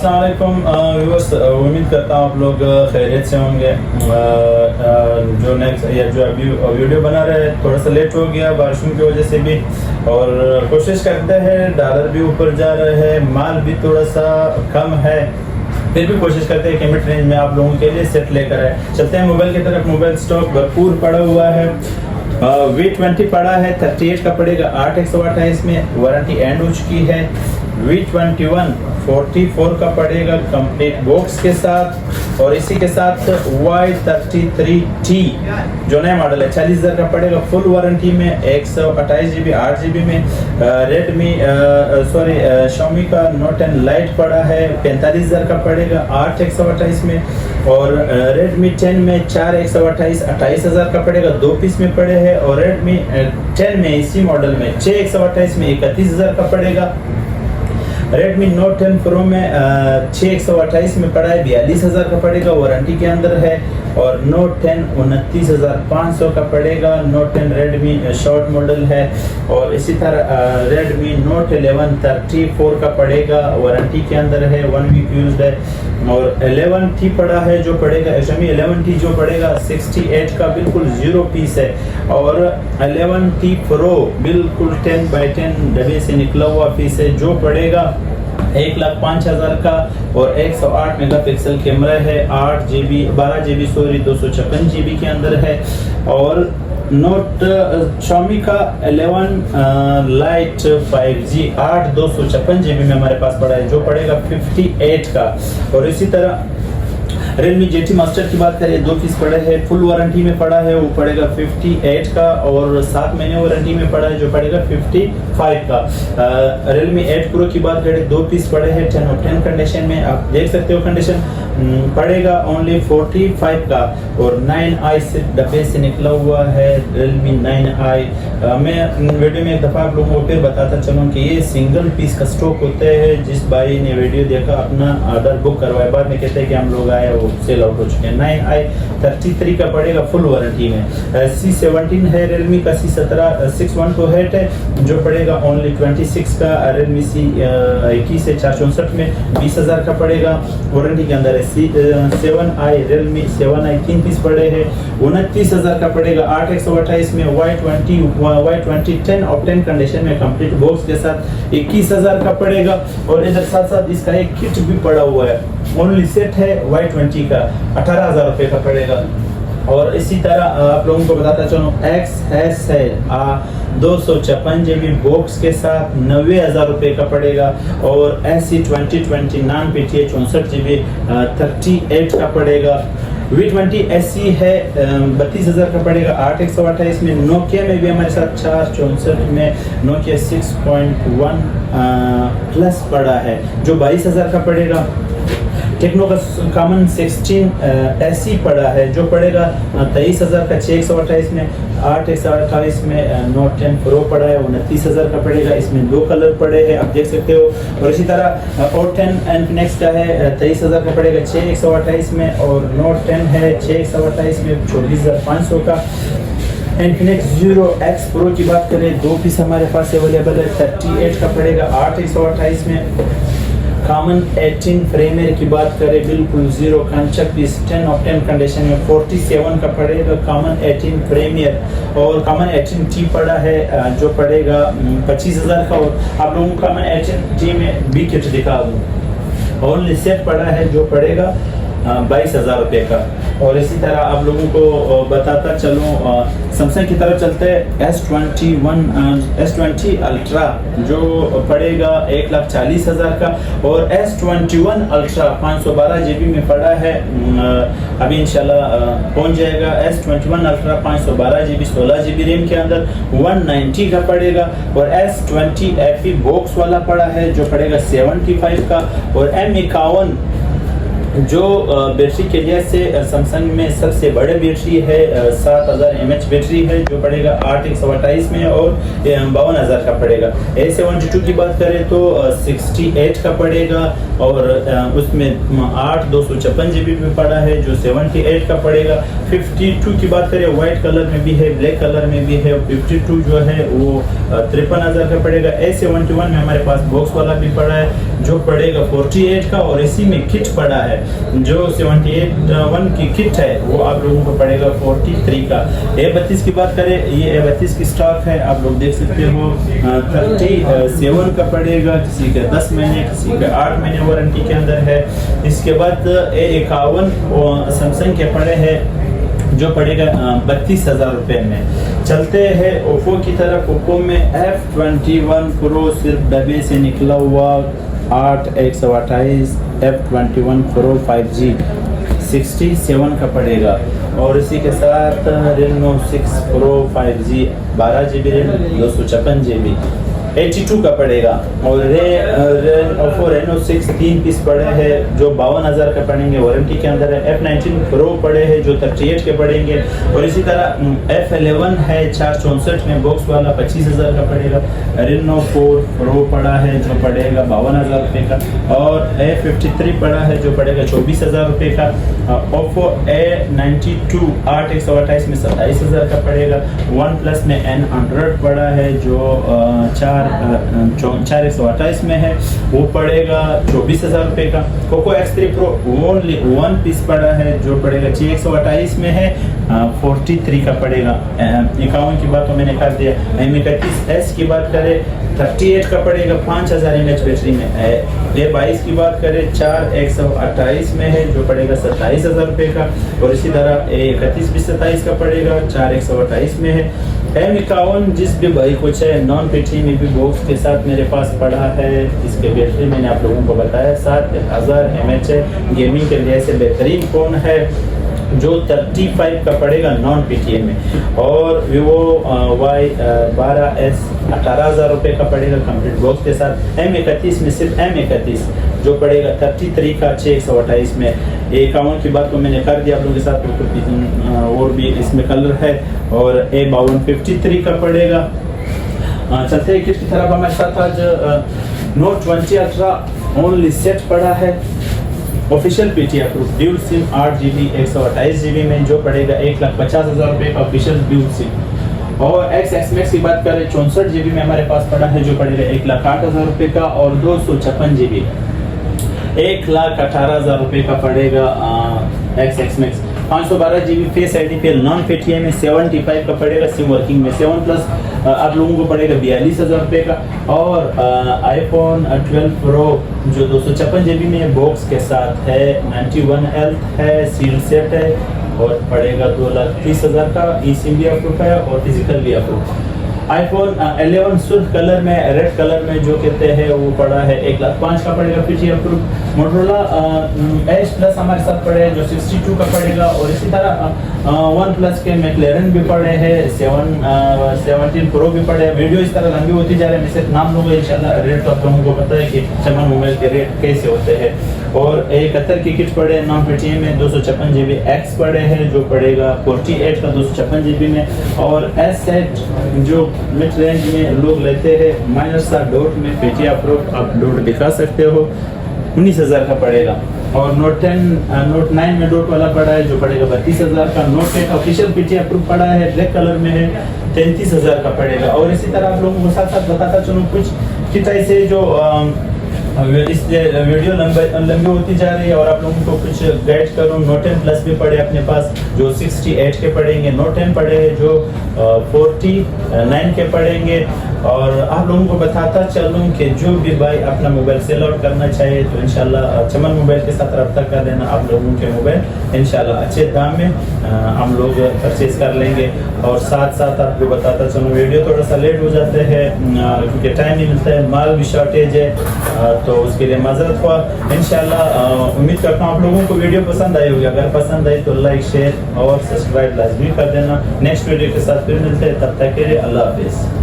अस्सलाम वालेकुम व्यूअर्स, उम्मीद करता हूँ आप लोग खैरियत से होंगे। जो नेक्स्ट या जो अभी वीडियो बना रहे हैं थोड़ा सा लेट हो गया बारिशों की वजह से भी, और कोशिश करते हैं, डॉलर भी ऊपर जा रहे हैं, माल भी थोड़ा सा कम है, फिर भी कोशिश करते हैं कि मिड रेंज में आप लोगों के लिए सेट लेकर आए। चलते हैं मोबाइल की तरफ। मोबाइल स्टॉक भरपूर पड़ा हुआ है। V20 पड़ा है 38 का पड़ेगा 8/128 में, वारंटी एंड हो चुकी है। V21 44 का पड़ेगा कंप्लीट बॉक्स के साथ, और इसी के साथ Y33T जो नया मॉडल है 40,000 का पड़ेगा फुल वारंटी में, 128 GB 8 GB में। रेडमी Xiaomi का Note 10 Lite पड़ा है 45,000 का पड़ेगा 8/128 में, और Redmi 10 में 4/128 28,000 का पड़ेगा, 2 पीस में पड़े हैं। और Redmi 10 में इसी मॉडल में 6/128 में 31,000 का पड़ेगा। Redmi Note 10 Pro में 6/128 में पड़ा है 42,000 का पड़ेगा, वारंटी के अंदर है। और Note 10 29,500 का पड़ेगा। Note 10 Redmi शॉर्ट मॉडल है। और इसी तरह Redmi Note 11 34 का पड़ेगा, वारंटी के अंदर है, 1 वीक यूज्ड है। और 11T पड़ा है जो पड़ेगा Xiaomi 11T जो पड़ेगा 68 का, बिल्कुल 0 पीस है। और 11T Pro बिल्कुल 10x10 डब्बे से निकला हुआ पीस है जो पड़ेगा 1,05,000 का, और 108 मेगापिक्सल कैमरा है, 12 GB 256 GB के अंदर है। और Xiaomi का 11 Lite 5G 256 GB में हमारे पास पड़ा है जो पड़ेगा 58 का। और इसी तरह Realme GT Master की बात करें, 2 पीस पड़े हैं, फुल वारंटी में पड़ा है, वो पड़ेगा 58 का, और 7 महीने वारंटी में पड़ा है जो पड़ेगा 55 का। Realme 8 Pro की बात करें, 2 पीस पड़े हैं 10 of 10 कंडीशन में, आप देख सकते हो कंडीशन, पड़ेगा ओनली 45 का। और 9i से डब्बे से निकला हुआ है Realme 9i। मैं वीडियो में एक दफ़ा आप लोगों को फिर बताता चलूँ कि ये सिंगल पीस का स्टॉक होते हैं। जिस भाई ने वीडियो देखा अपना ऑर्डर बुक करवाया, बाद में कहते हैं कि हम लोग आए वो सेल आउट हो चुके हैं। 9i 33 का पड़ेगा फुल वारंटी में। C17 है Realme का, C17 612 है जो पड़ेगा ओनली 26 का। Realme C21 से 464 में 20,000 का पड़ेगा, वारंटी के अंदर है। C7i Realme 7i 3 पीस पड़े हैं 29,000 का पड़ेगा 8/128 में। Y20 10 of 10 कंडीशन में कंप्लीट बॉक्स के साथ 21,000 का पड़ेगा। और इधर साथ साथ इसका एक किट भी पड़ा हुआ है, ओनली सेट है Y20 का, 18,000 रुपये का पड़ेगा। और इसी तरह आप लोगों को बताता चलूँ XS है 256 GB बॉक्स के साथ 90,000 रुपये का पड़ेगा। और SC20 नॉन PTA 64 GB 38 का पड़ेगा। V20 SE है 32,000 का पड़ेगा 8/128 में। Nokia में भी हमारे साथ 464 में Nokia 6.1 प्लस पड़ा है जो 22,000 का पड़ेगा। टेक्नो का कॉमन 16 SE पड़ा है जो पड़ेगा 23,000 का 6/128 में। 8/128 में Note 10 Pro पड़ा है 29,000 का पड़ेगा। इसमें 2 कलर पड़े हैं, आप देख सकते हो। और इसी तरह Note 10 Infinix का है 23,000 का पड़ेगा 6/128 में। और Note 10 है 6/128 में 24,500 का। Infinix Zero X Pro की बात करें, 2 पीस हमारे पास अवेलेबल है, 38 का पड़ेगा 8/128 में। कॉमन 18 प्रीमियर की बात करें, बिल्कुल 0 कंचक पीस 10 of 10 कंडीशन में 47 का पड़ेगा कॉमन 18 प्रीमियर। और कॉमन 18T पड़ा है जो पड़ेगा 25,000 का। और आप लोगों को कॉमन 18T में बी किट दिखा दूँ, ओनली सेट पड़ा है जो पड़ेगा 22,000 रुपये का। और इसी तरह आप लोगों को बताता चलूँ, सैमसंग की तरफ चलते हैं। S20 अल्ट्रा जो पड़ेगा 1,40,000 का, और S21 अल्ट्रा 512 GB में पड़ा है, अभी इंशाल्लाह पहुंच जाएगा। S21 ultra 512 GB 16 GB RAM के अंदर 190 का पड़ेगा। और S20 FE बॉक्स वाला पड़ा है जो पड़ेगा 75 का। और M51 जो बैटरी के लिहाज से सैमसंग में सबसे बड़े बैटरी है, 7000 mAh बैटरी है जो पड़ेगा 8/128 में और 52,000 का पड़ेगा। A72 की बात करें तो 68 का पड़ेगा और उसमें 8/256 GB भी पड़ा है जो 78 का पड़ेगा। 52 की बात करें वाइट कलर में भी है, ब्लैक कलर में भी है। 52 जो है वो 53,000 का पड़ेगा। A71 में हमारे पास बॉक्स वाला भी पड़ा है जो पड़ेगा 48 का और इसी में किट पड़ा है जो 71 की किट है वो आप लोगों को पड़ेगा 43 का। A32 की बात करें, ये A32 की स्टॉक है, आप लोग देख सकते हो 37 का पड़ेगा, किसी के 10 महीने किसी के 8 महीने वारंटी के अंदर है। इसके बाद A51 सैमसंग के पड़े हैं जो पड़ेगा 32,000 रुपये में। चलते हैं ओप्पो की तरफ। ओप्पो में F21 Pro सिर्फ डब्बे से निकला हुआ 8/128 F21 Pro 5G 67 का पड़ेगा और इसी के साथ Reno 6 Pro 5G 12 GB RAM 256 GB 82 का पड़ेगा और ओप्पो Reno 6 3 पीस पड़े हैं जो 52,000 का पड़ेंगे, वारंटी के अंदर है। F19 Pro पड़े हैं जो 38 के पड़ेंगे और इसी तरह F11 है 464 में बॉक्स वाला 25,000 का पड़ेगा। Reno 4 Pro पड़ा है जो पड़ेगा 52,000 रुपये का और A53 पड़ा है जो पड़ेगा 24,000 रुपये का। ओप्पो A92 8/128 में 27,000 का पड़ेगा। वन प्लस में N100 पड़ा है जो 4/128 में है, वो पड़ेगा 24,000 रुपये का। Poco X3 Pro only 1 piece पड़ा है जो पड़ेगा 6/128 में है, 43 का पड़ेगा। 51 की बात तो मैंने कर दिया। M31s की बात करें 38 का पड़ेगा 5,000 mAh बैटरी में। A22 की बात करें 4/128 में है जो पड़ेगा 27,000 रुपये का और इसी तरह A31 भी 27 का पड़ेगा 4/128 में है। M51 जिस भी भाई कुछ है नॉन पेटी में भी बॉक्स के साथ मेरे पास पड़ा है। इसके बैटरी मैंने आप लोगों को बताया 7,000 mAh है, गेमिंग के लिए से बेहतरीन फ़ोन है जो 35 का पड़ेगा नॉन PTM में। और Vivo Y12s 18,000 रुपये का पड़ेगा कंप्लीट बॉक्स के साथ। M31 में सिर्फ M31 जो पड़ेगा 33 का 6/128 में। 51 की बात को मैंने कर दिया आप लोगों के साथ, और भी इसमें कलर है और A52 53 का पड़ेगा। चलते हैं किसकी तरफ। हमारे साथ आज Note 20 Ultra ओनली सेट पड़ा है official PTI approve dual SIM 8 GB 128 GB में जो पड़ेगा 1,50,000 रुपये का ऑफिशियल ड्यूल सिम। और X Max की बात करें 64 GB में हमारे पास पड़ा है जो पड़ेगा 1,08,000 रुपये का और 256 GB 1,18,000 रुपये का पड़ेगा। X Max 512 GB face ID पे नॉन PTI में 75 का पड़ेगा, सिम वर्किंग में 7 प्लस आप लोगों को पड़ेगा 42,000 रुपये का। और iPhone 12 Pro जो 256 GB में बॉक्स के साथ है, 91 हेल्थ है, सील सेट है और पड़ेगा 2,30,000 का। ई-सिम भी अप्रूव है और फिजिकल भी अप्रूव। iPhone 11 सुर्ख कलर में रेड कलर में जो कहते हैं वो पड़ा है 1,05,000 का पड़ेगा PTI approve. Motorola edge plus हमारे साथ पड़े जो 62 का पड़ेगा और इसी तरह वन प्लस के मैक्लेरन भी पड़े हैं, 17 Pro भी पड़े हैं। वीडियो इस तरह लंबी होती जा रही है, मैं सिर्फ नाम लूँगा इंशाल्लाह। रेट तो आप लोगों को पता है कि चमन मोबाइल के रेट कैसे होते हैं। और 71 की किट पड़े नॉन PTI में 256 GB X पड़े हैं जो पड़ेगा 48 का 256 GB में। और S8 जो मिड रेंज में लोग लेते हैं -7 में PTI अप्रूव आप डॉट दिखा सकते हो, 19,000 का पड़ेगा। और Note 9 में डॉट वाला पड़ा है जो पड़ेगा 32,000 का। Note 10 ऑफिशियल PTI अप्रूव पड़ा है, ब्लैक कलर में है, 33,000 का पड़ेगा। और इसी तरह आप लोगों को साथ साथ बताता चलूँ कुछ किट ऐसे जो इस वीडियो लंबी होती जा रही है और आप लोगों को कुछ गाइड करूँ। Note 10 प्लस भी पड़े अपने पास जो 68 के पड़ेंगे, Note 10 पड़े हैं जो 49 के पड़ेंगे। और आप लोगों को बताता चलूँ कि जो भी भाई अपना मोबाइल सेल आउट करना चाहे तो इंशाल्लाह चमन मोबाइल के साथ रब्ता कर लेना, आप लोगों के मोबाइल इंशाल्लाह अच्छे दाम में हम लोग परचेज कर लेंगे। और साथ साथ आपको बताता चलूँ वीडियो थोड़ा सा लेट हो जाते हैं क्योंकि टाइम नहीं मिलता है, माल भी शॉर्टेज है, तो उसके लिए माजरत हुआ। इंशाल्लाह उम्मीद करता हूँ आप लोगों को वीडियो पसंद आई होगी। अगर पसंद आई तो लाइक शेयर और सब्सक्राइब लाजमी कर देना। नेक्स्ट वीडियो के साथ फिर मिलते हैं, तब तक के लिए अल्लाह हाफिज़।